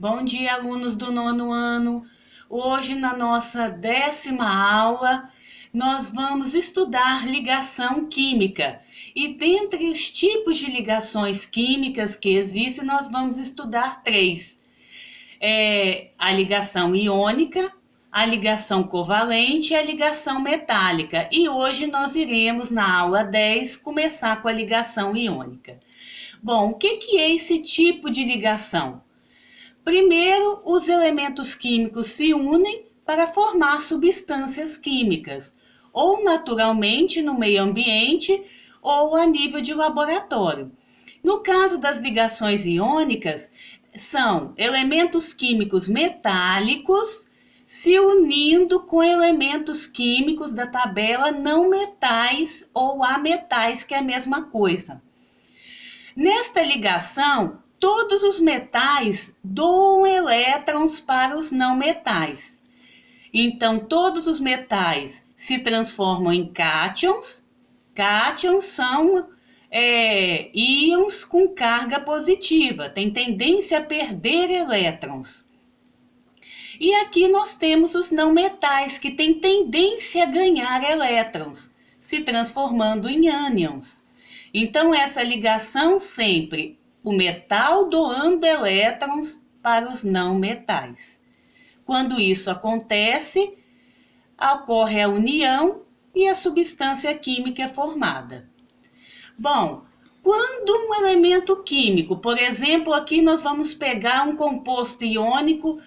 Bom dia, alunos do nono ano. Hoje, na nossa 10ª aula, nós vamos estudar ligação química. E dentre os tipos de ligações químicas que existem, nós vamos estudar três. A ligação iônica, a ligação covalente e a ligação metálica. E hoje nós iremos, na aula 10, começar com a ligação iônica. Bom, o que é esse tipo de ligação? Primeiro, os elementos químicos se unem para formar substâncias químicas, ou naturalmente no meio ambiente, ou a nível de laboratório. No caso das ligações iônicas, são elementos químicos metálicos se unindo com elementos químicos da tabela não metais ou ametais, que é a mesma coisa. Nesta ligação, todos os metais doam elétrons para os não metais. Então, todos os metais se transformam em cátions. Cátions são íons com carga positiva, tem tendência a perder elétrons. E aqui nós temos os não metais, que têm tendência a ganhar elétrons, se transformando em ânions. Então, essa ligação sempre, o metal doando elétrons para os não metais. Quando isso acontece, ocorre a união e a substância química é formada. Bom, quando um elemento químico, por exemplo, aqui nós vamos pegar um composto iônico,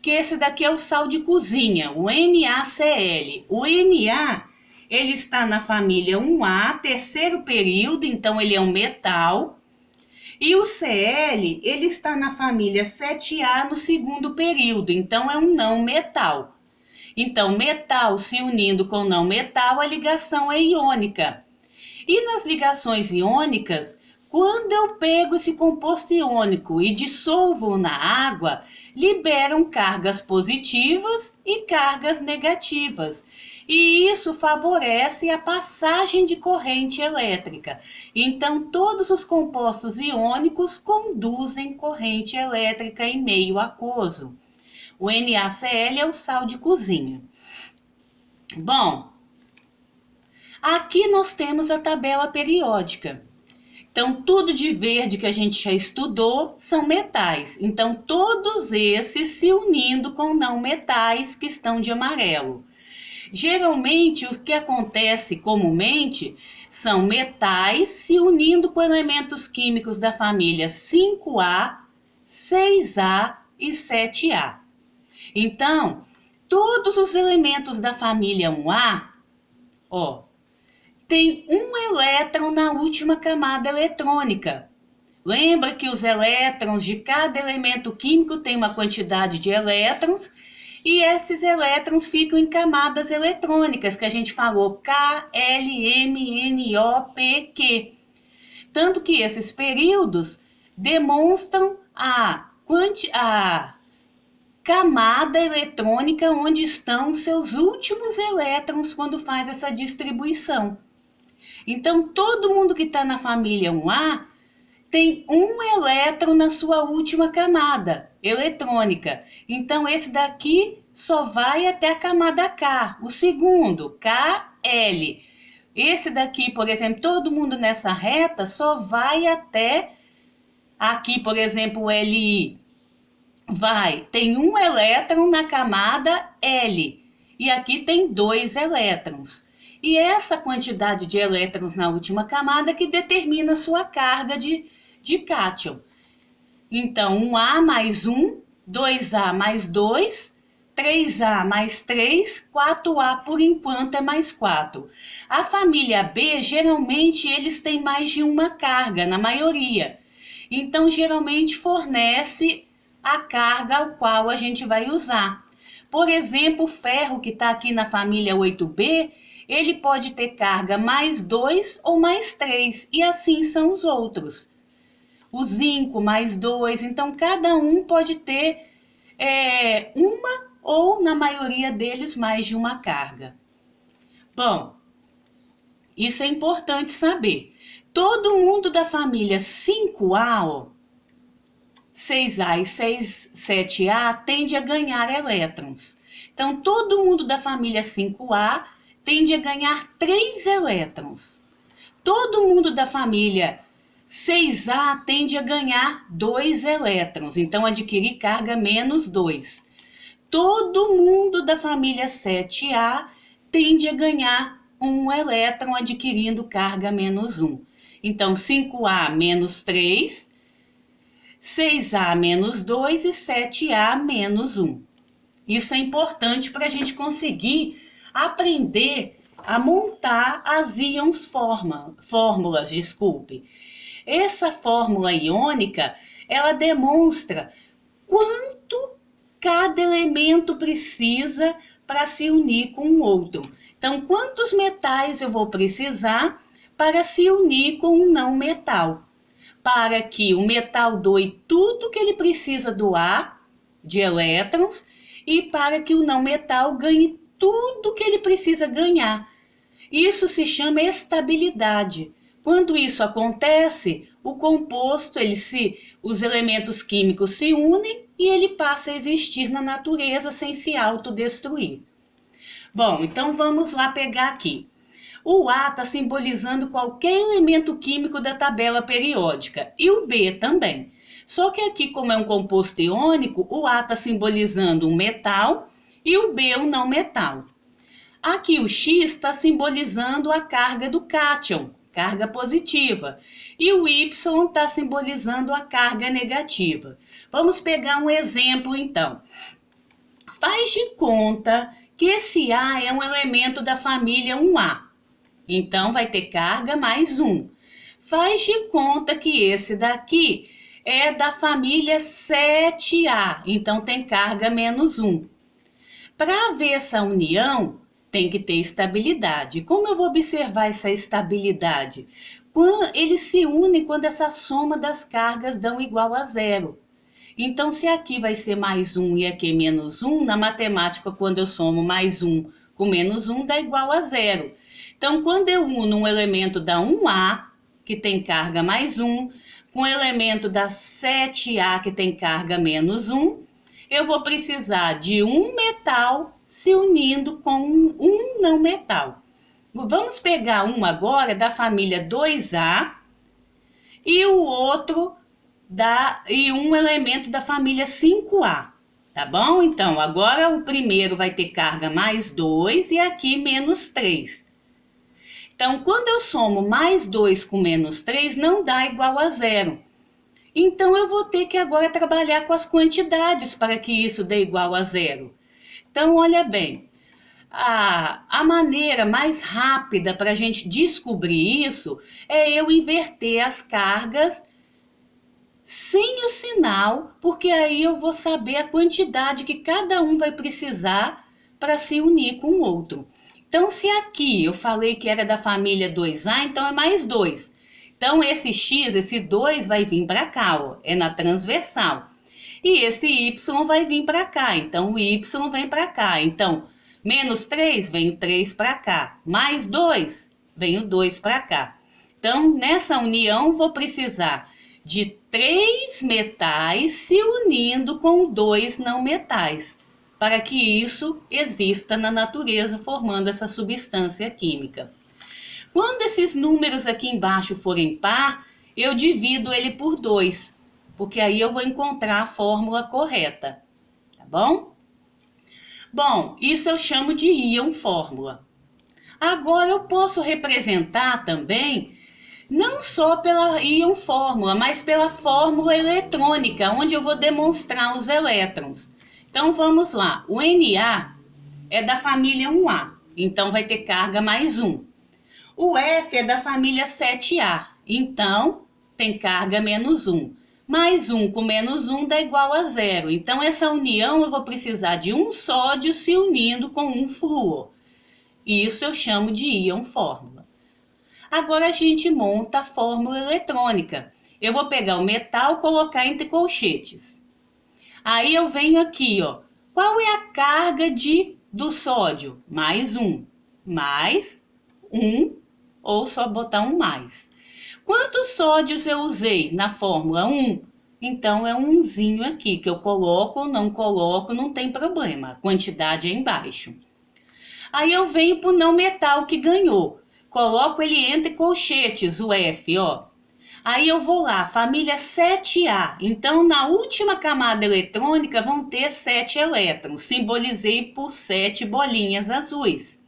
que esse daqui é o sal de cozinha, o NaCl. O Na, ele está na família 1A, terceiro período, então ele é um metal. E o Cl, ele está na família 7A no segundo período, então é um não metal. Então, metal se unindo com não metal, a ligação é iônica. E nas ligações iônicas, quando eu pego esse composto iônico e dissolvo na água, liberam cargas positivas e cargas negativas. E isso favorece a passagem de corrente elétrica. Então, todos os compostos iônicos conduzem corrente elétrica em meio aquoso. O NaCl é o sal de cozinha. Bom, aqui nós temos a tabela periódica. Então, tudo de verde que a gente já estudou são metais. Então, todos esses se unindo com não metais que estão de amarelo. Geralmente, o que acontece comumente são metais se unindo com elementos químicos da família 5A, 6A e 7A. Então, todos os elementos da família 1A, tem um elétron na última camada eletrônica. Lembra que os elétrons de cada elemento químico tem uma quantidade de elétrons e esses elétrons ficam em camadas eletrônicas, que a gente falou K, L, M, N, O, P, Q. Tanto que esses períodos demonstram a camada eletrônica onde estão seus últimos elétrons quando faz essa distribuição. Então, todo mundo que está na família 1A tem um elétron na sua última camada eletrônica. Então, esse daqui só vai até a camada K. O segundo, KL. Esse daqui, por exemplo, todo mundo nessa reta só vai até aqui, por exemplo, o Li. Tem um elétron na camada L. E aqui tem 2 elétrons. E essa quantidade de elétrons na última camada que determina a sua carga de cátion. Então, 1A mais 1, 2A mais 2, 3A mais 3, 4A por enquanto é mais 4. A família B, geralmente, eles têm mais de uma carga, na maioria. Então, geralmente, fornece a carga ao qual a gente vai usar. Por exemplo, o ferro que está aqui na família 8B, ele pode ter carga mais 2 ou mais 3, e assim são os outros. O zinco mais 2, então cada um pode ter uma ou, na maioria deles, mais de uma carga. Bom, isso é importante saber. Todo mundo da família 5A, 6A e 7A tende a ganhar elétrons. Então, todo mundo da família 5A tende a ganhar 3 elétrons. Todo mundo da família 6A tende a ganhar 2 elétrons, então adquirir carga menos 2. Todo mundo da família 7A tende a ganhar 1 elétron, adquirindo carga menos 1. Então, 5A menos 3, 6A menos 2 e 7A menos 1. Isso é importante para a gente conseguir aprender a montar as fórmulas. Essa fórmula iônica, ela demonstra quanto cada elemento precisa para se unir com o outro. Então, quantos metais eu vou precisar para se unir com um não metal? Para que o metal doe tudo que ele precisa doar de elétrons e para que o não metal ganhe tudo que ele precisa ganhar. Isso se chama estabilidade. Quando isso acontece, o composto, os elementos químicos se unem e ele passa a existir na natureza sem se autodestruir. Bom, então vamos lá pegar aqui. O A está simbolizando qualquer elemento químico da tabela periódica e o B também. Só que aqui, como é um composto iônico, o A está simbolizando um metal e o B um não metal. Aqui o X está simbolizando a carga do cátion, carga positiva, e o Y está simbolizando a carga negativa. Vamos pegar um exemplo então. Faz de conta que esse A é um elemento da família 1A, então vai ter carga mais 1. Faz de conta que esse daqui é da família 7A, então tem carga menos 1. Para ver essa união, tem que ter estabilidade. Como eu vou observar essa estabilidade? Eles se unem quando essa soma das cargas dão igual a 0. Então, se aqui vai ser mais 1 e aqui menos 1, na matemática, quando eu somo mais 1 com menos 1, dá igual a 0. Então, quando eu uno um elemento da 1A, que tem carga mais 1, com o elemento da 7A, que tem carga menos 1, eu vou precisar de um metal se unindo com um não metal. Vamos pegar um agora da família 2A e o outro e um elemento da família 5A, tá bom? Então, agora o primeiro vai ter carga mais 2 e aqui menos 3. Então, quando eu somo mais 2 com menos 3, não dá igual a 0. Então, eu vou ter que agora trabalhar com as quantidades para que isso dê igual a 0. Então, olha bem, a maneira mais rápida para a gente descobrir isso é eu inverter as cargas sem o sinal, porque aí eu vou saber a quantidade que cada um vai precisar para se unir com o outro. Então, se aqui eu falei que era da família 2A, então é mais 2. Então, esse X, esse 2 vai vir para cá, ó, é na transversal. E esse Y vai vir para cá, então o Y vem para cá. Então, menos 3, vem o 3 para cá. Mais 2, vem o 2 para cá. Então, nessa união, vou precisar de 3 metais se unindo com 2 não metais, para que isso exista na natureza, formando essa substância química. Quando esses números aqui embaixo forem par, eu divido ele por 2. Porque aí eu vou encontrar a fórmula correta, tá bom? Bom, isso eu chamo de íon fórmula. Agora eu posso representar também, não só pela íon fórmula, mas pela fórmula eletrônica, onde eu vou demonstrar os elétrons. Então vamos lá, o Na é da família 1A, então vai ter carga mais 1. O F é da família 7A, então tem carga menos 1. Mais 1 com menos 1 dá igual a 0. Então, essa união eu vou precisar de um sódio se unindo com um flúor. Isso eu chamo de íon fórmula. Agora, a gente monta a fórmula eletrônica. Eu vou pegar o metal e colocar entre colchetes. Aí, eu venho aqui, ó. Qual é a carga do sódio? Mais 1. Mais 1, ou só botar um mais. Quantos sódios eu usei na fórmula? 1. então é um umzinho aqui, que eu coloco ou não coloco, não tem problema, a quantidade é embaixo. Aí eu venho para o não metal que ganhou, coloco ele entre colchetes, o F, ó. Aí eu vou lá, família 7A, então na última camada eletrônica vão ter 7 elétrons, simbolizei por 7 bolinhas azuis.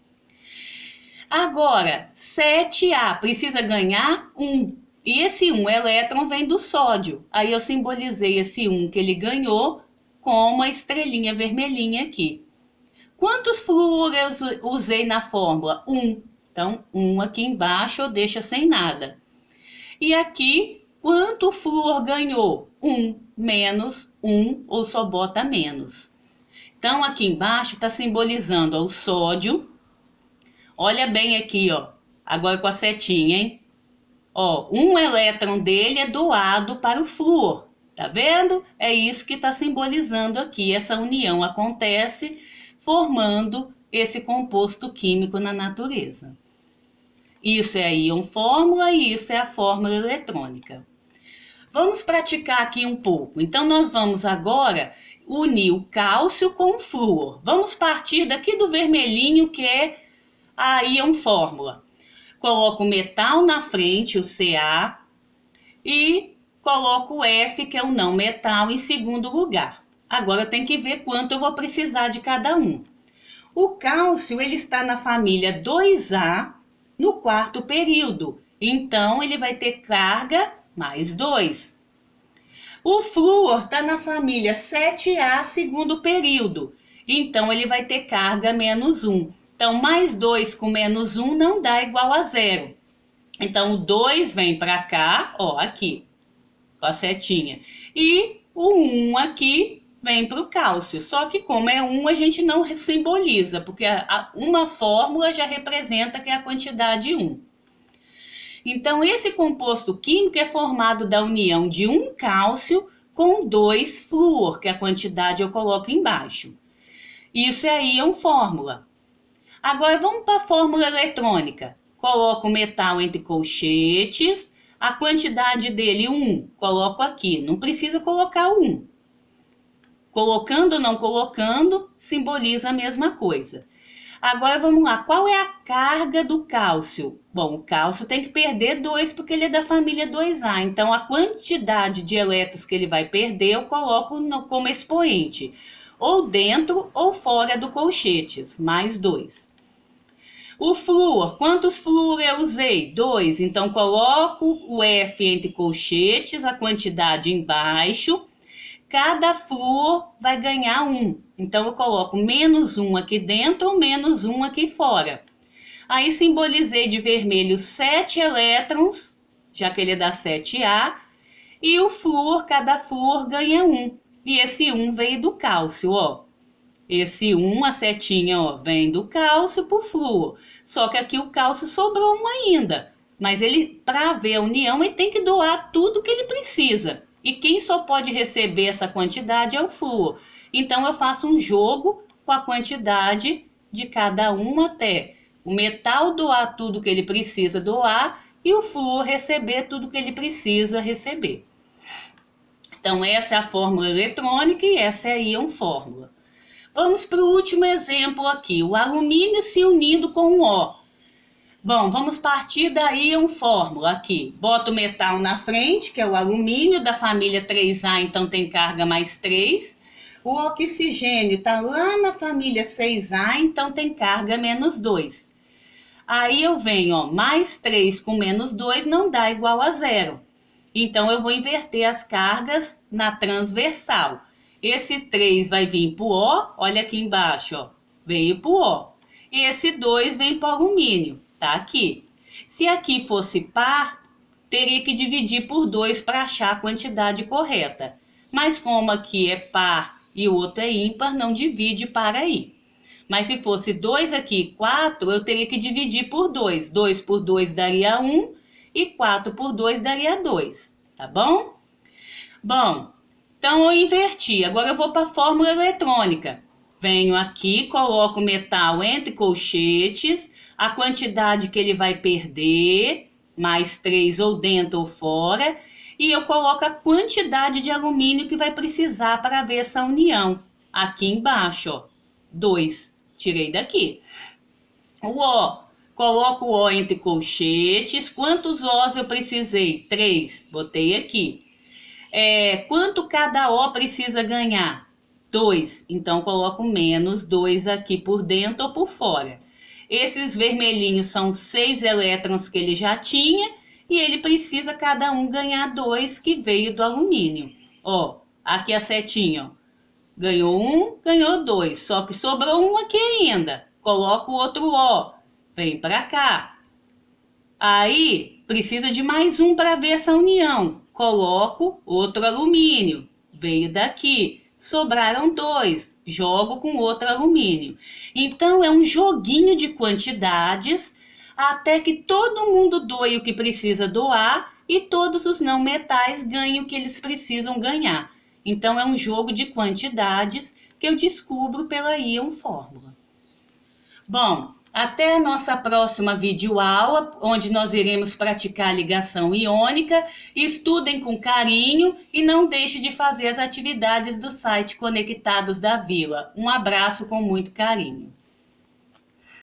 Agora, 7A precisa ganhar 1, e esse 1 elétron vem do sódio. Aí eu simbolizei esse 1 que ele ganhou com uma estrelinha vermelhinha aqui. Quantos flúor eu usei na fórmula? 1. Então, 1 aqui embaixo eu deixo sem nada. E aqui, quanto o flúor ganhou? 1 menos 1, ou só bota menos. Então, aqui embaixo está simbolizando ó, o sódio. Olha bem aqui, ó. Agora com a setinha, hein? Ó, um elétron dele é doado para o flúor. Tá vendo? É isso que está simbolizando aqui. Essa união acontece formando esse composto químico na natureza. Isso é a íon-fórmula e isso é a fórmula eletrônica. Vamos praticar aqui um pouco. Então, nós vamos agora unir o cálcio com o flúor. Vamos partir daqui do vermelhinho, que é a íon-fórmula. Coloco o metal na frente, o Ca, e coloco o F, que é o não metal, em segundo lugar. Agora eu tenho que ver quanto eu vou precisar de cada um. O cálcio, ele está na família 2A, no quarto período. Então, ele vai ter carga mais 2. O flúor está na família 7A, segundo período. Então, ele vai ter carga menos 1. Então, mais 2 com menos 1 não dá igual a 0. Então, o 2 vem para cá, ó, aqui, com a setinha. E o 1 aqui vem para o cálcio. Só que como é 1, a gente não simboliza, porque uma fórmula já representa que é a quantidade 1. Então, esse composto químico é formado da união de 1 cálcio com 2 flúor, que a quantidade eu coloco embaixo. Isso é a íon-fórmula. Agora, vamos para a fórmula eletrônica. Coloco o metal entre colchetes, a quantidade dele 1, coloco aqui. Não precisa colocar o 1. Colocando ou não colocando, simboliza a mesma coisa. Agora vamos lá, qual é a carga do cálcio? Bom, o cálcio tem que perder 2 porque ele é da família 2A. Então, a quantidade de elétrons que ele vai perder eu coloco como expoente. Ou dentro ou fora do colchetes, mais 2. O flúor, quantos flúor eu usei? 2. Então, coloco o F entre colchetes, a quantidade embaixo. Cada flúor vai ganhar 1. Então, eu coloco menos 1 aqui dentro ou menos 1 aqui fora. Aí, simbolizei de vermelho 7 elétrons, já que ele é da 7A. E o flúor, cada flúor ganha 1. E esse 1 veio do cálcio, ó. Esse 1, a setinha, ó, vem do cálcio para o flúor. Só que aqui o cálcio sobrou 1 ainda. Mas ele, para haver a união, ele tem que doar tudo que ele precisa. E quem só pode receber essa quantidade é o flúor. Então, eu faço um jogo com a quantidade de cada um até o metal doar tudo que ele precisa doar e o flúor receber tudo que ele precisa receber. Então, essa é a fórmula eletrônica e essa é a íon-fórmula. Vamos para o último exemplo aqui, o alumínio se unindo com o O. Bom, vamos partir da íon-fórmula aqui. Boto o metal na frente, que é o alumínio, da família 3A, então tem carga mais 3. O oxigênio está lá na família 6A, então tem carga menos 2. Aí eu venho, ó, mais 3 com menos 2 não dá igual a 0. Então, eu vou inverter as cargas na transversal. Esse 3 vai vir para o O, olha aqui embaixo, ó, veio para o O. E esse 2 vem para o alumínio, tá aqui. Se aqui fosse par, teria que dividir por 2 para achar a quantidade correta. Mas como aqui é par e o outro é ímpar, não divide par aí. Mas se fosse 2 aqui, 4, eu teria que dividir por 2. 2 por 2 daria 1 e 4 por 2 daria 2, tá bom? Bom, então eu inverti. Agora eu vou para a fórmula eletrônica. Venho aqui, coloco o metal entre colchetes, a quantidade que ele vai perder, mais 3 ou dentro ou fora, e eu coloco a quantidade de alumínio que vai precisar para ver essa união. Aqui embaixo, ó, 2, tirei daqui. O O, coloco o O entre colchetes. Quantos Os eu precisei? 3, botei aqui. Quanto cada O precisa ganhar? 2, então coloco menos 2 aqui por dentro ou por fora. Esses vermelhinhos são 6 elétrons que ele já tinha e ele precisa cada um ganhar 2 que veio do alumínio. Ó, aqui a setinha, ó. Ganhou 1, ganhou 2, só que sobrou um aqui ainda. Coloco o outro O, vem para cá. Aí precisa de mais um para ver essa união. Coloco outro alumínio, veio daqui. Sobraram 2, jogo com outro alumínio. Então é um joguinho de quantidades até que todo mundo doe o que precisa doar e todos os não metais ganhem o que eles precisam ganhar. Então é um jogo de quantidades que eu descubro pela íon fórmula. Bom, até a nossa próxima videoaula, onde nós iremos praticar ligação iônica. Estudem com carinho e não deixe de fazer as atividades do site Conectados da Vila. Um abraço com muito carinho.